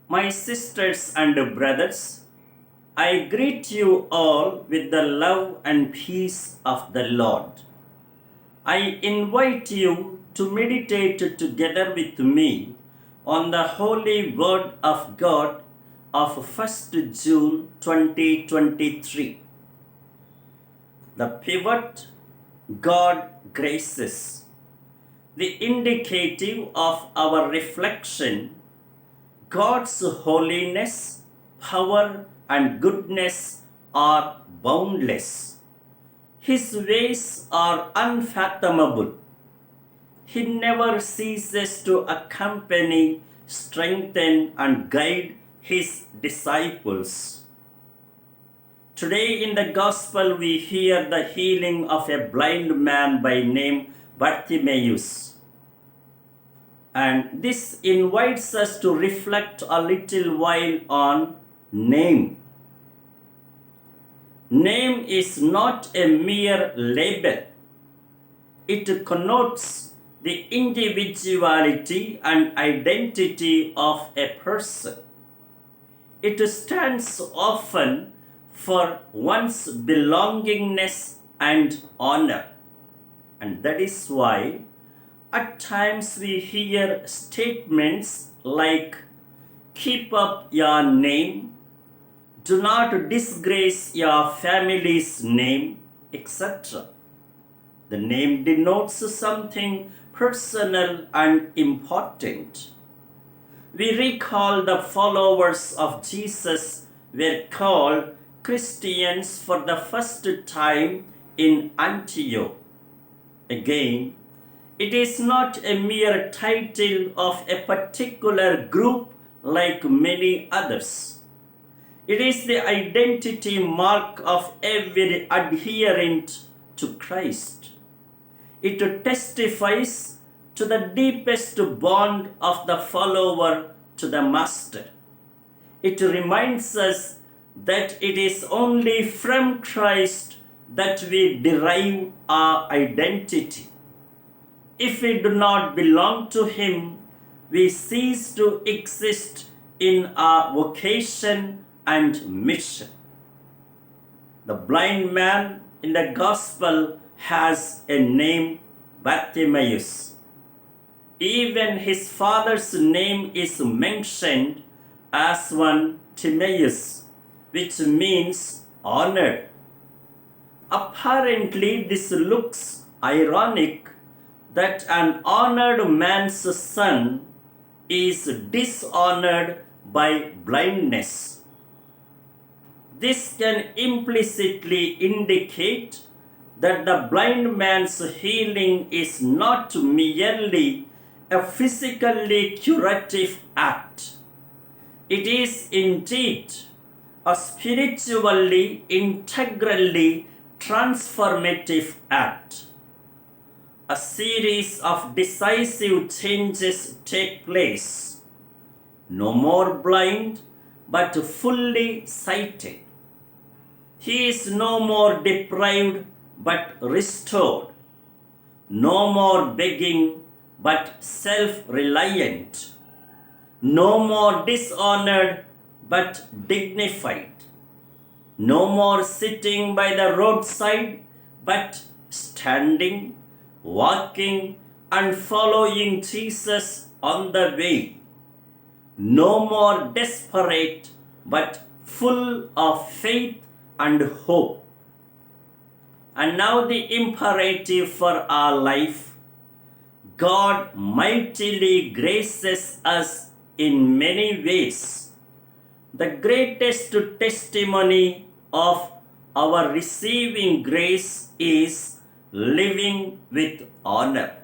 My sisters and brothers, I greet you all with the love and peace of the Lord. I invite you to meditate together with me on the holy word of God of 1st June 2023. The pivot, God graces. The indicative of our reflection, God's holiness, power, and goodness are boundless. His ways are unfathomable. He never ceases to accompany, strengthen, and guide his disciples. Today in the Gospel, we hear the healing of a blind man by name Bartimaeus. And this invites us to reflect a little while on name. Name is not a mere label. It connotes the individuality and identity of a person. It stands often for one's belongingness and honor. And that is why at times we hear statements like, keep up your name, do not disgrace your family's name, etc. The name denotes something personal and important. We recall the followers of Jesus were called Christians for the first time in Antioch. Again, it is not a mere title of a particular group like many others. It is the identity mark of every adherent to Christ. It testifies to the deepest bond of the follower to the Master. It reminds us that it is only from Christ that we derive our identity. If we do not belong to Him, we cease to exist in our vocation and mission. The blind man in the Gospel has a name, Bartimaeus. Even his father's name is mentioned as one Timaeus, which means honored. Apparently, this looks ironic that an honored man's son is dishonored by blindness. This can implicitly indicate that the blind man's healing is not merely a physically curative act. It is indeed a spiritually, integrally transformative act. A series of decisive changes take place. No more blind, but fully sighted. He is no more deprived, but restored. No more begging, but self-reliant. No more dishonored, but dignified. No more sitting by the roadside, but standing, walking, and following Jesus on the way. No more desperate, but full of faith and hope. And now the imperative for our life. God mightily graces us in many ways. The greatest testimony of our receiving grace is living with honor.